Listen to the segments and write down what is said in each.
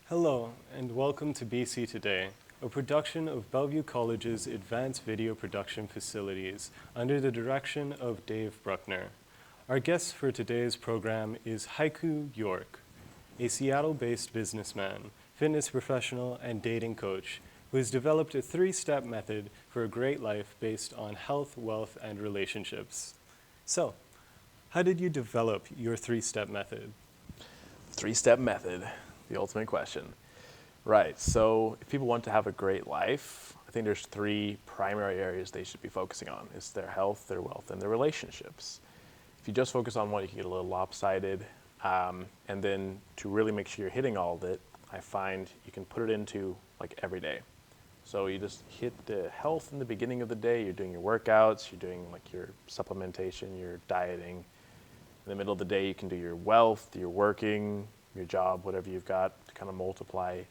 Hello, and welcome to BC Today, a production of Bellevue College's Advanced Video Production Facilities under the direction of Dave Bruckner. Our guest for today's program is Haiku York, a Seattle-based businessman, fitness professional, and dating coach who has developed a three-step method for a great life based on health, wealth, and relationships. So, how did you develop your three-step method? Three-step method, the ultimate question. Right, so if people want to have a great life, I think there's three primary areas they should be focusing on. It's their health, their wealth, and their relationships. If you just focus on one, you can get a little lopsided. And then to really make sure you're hitting all of it, I find you can put it into like every day. So you just hit the health in the beginning of the day, you're doing your workouts, you're doing like your supplementation, your dieting. In the middle of the day, you can do your wealth, your working, your job, whatever you've got to kind of multiply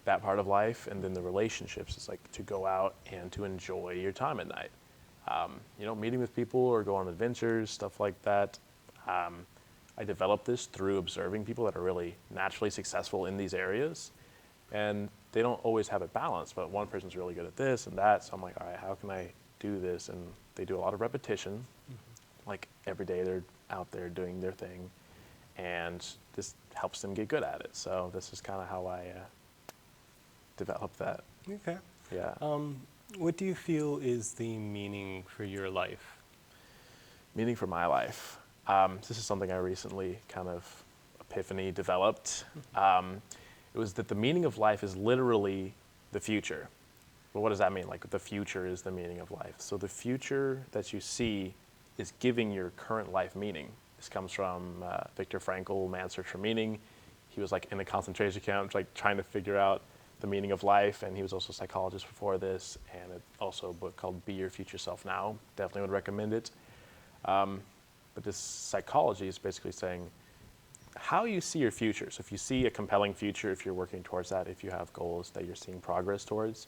that part of life. And then the relationships is like to go out and to enjoy your time at night. Meeting with people or go on adventures, stuff like that. I developed this through observing people that are really naturally successful in these areas. And they don't always have it balanced, but one person's really good at this and that. So I'm like, all right, how can I do this? And they do a lot of repetition. Like every day they're out there doing their thing, and this helps them get good at it. So this is kind of how I developed that. Okay. Yeah. What do you feel is the meaning for your life? Meaning for my life. This is something I recently kind of epiphany developed. It was that the meaning of life is literally the future. Well, what does that mean? Like the future is the meaning of life. So the future that you see is giving your current life meaning. This comes from Viktor Frankl, Man's Search for Meaning. He was like in a concentration camp, like trying to figure out the meaning of life, and he was also a psychologist before this, and also a book called Be Your Future Self Now. Definitely would recommend it. But this psychology is basically saying how you see your future. So if you see a compelling future, if you're working towards that, if you have goals that you're seeing progress towards,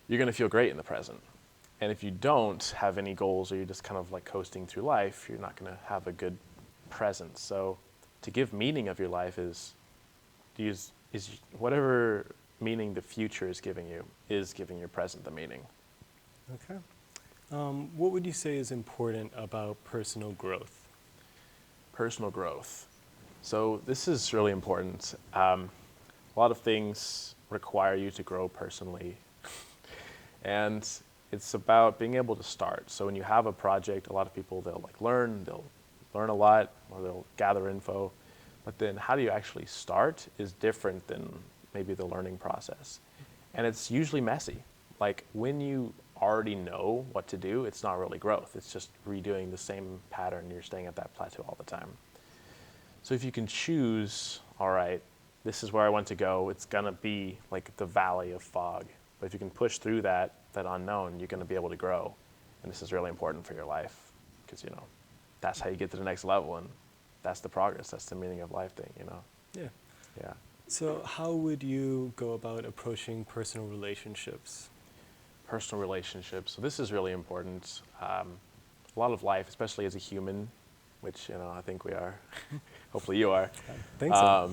you're going to feel great in the present. And if you don't have any goals or you're just kind of like coasting through life, you're not going to have a good present. So to give meaning of your life is whatever meaning the future is giving your present the meaning. Okay. What would you say is important about personal growth? Personal growth. So this is really important. A lot of things require you to grow personally. And it's about being able to start. So when you have a project, a lot of people, they'll learn a lot, or they'll gather info. But then how do you actually start is different than maybe the learning process. And it's usually messy. Like when you already know what to do, it's not really growth. It's just redoing the same pattern. You're staying at that plateau all the time. So if you can choose, all right, this is where I want to go, it's gonna be like the valley of fog. But if you can push through that unknown, you're gonna be able to grow. And this is really important for your life because, that's how you get to the next level, and that's the progress. That's the meaning of life thing, Yeah. Yeah. So how would you go about approaching personal relationships? Personal relationships. So this is really important. A lot of life, especially as a human, which, I think we are. Hopefully you are. I think so.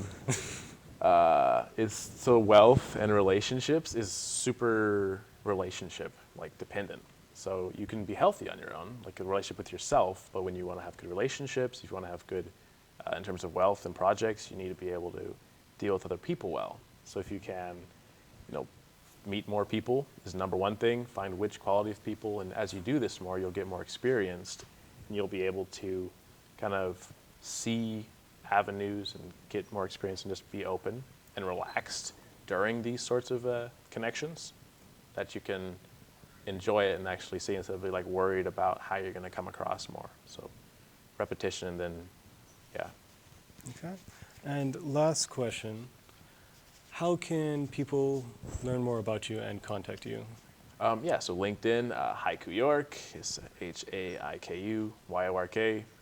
So wealth and relationships is super relationship dependent. So you can be healthy on your own, like a relationship with yourself, but when you want to have good relationships, if you want to have good, in terms of wealth and projects, you need to be able to deal with other people well. So if you can, meet more people is number one thing, find which quality of people, and as you do this more, you'll get more experienced, and you'll be able to kind of see avenues and get more experience and just be open and relaxed during these sorts of connections, that you can enjoy it and actually see instead of be worried about how you're going to come across more. So repetition, and then, yeah. Okay. And last question, how can people learn more about you and contact you? So LinkedIn, Haiku York is HAIKUYORK.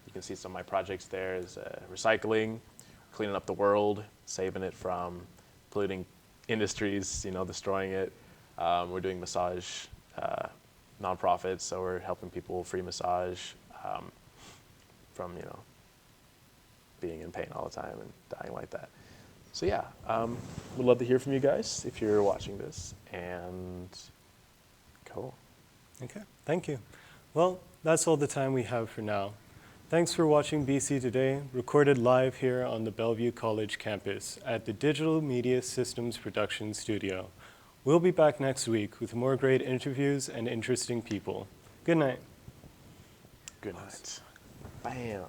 You can see some of my projects there is recycling, cleaning up the world, saving it from polluting industries, destroying it. We're doing massage nonprofits, so we're helping people free massage from, being in pain all the time and dying like that. So yeah, we'd love to hear from you guys if you're watching this. And cool. Okay, thank you. Well, that's all the time we have for now. Thanks for watching BC Today, recorded live here on the Bellevue College campus at the Digital Media Systems Production Studio. We'll be back next week with more great interviews and interesting people. Good night. Good night. Bam.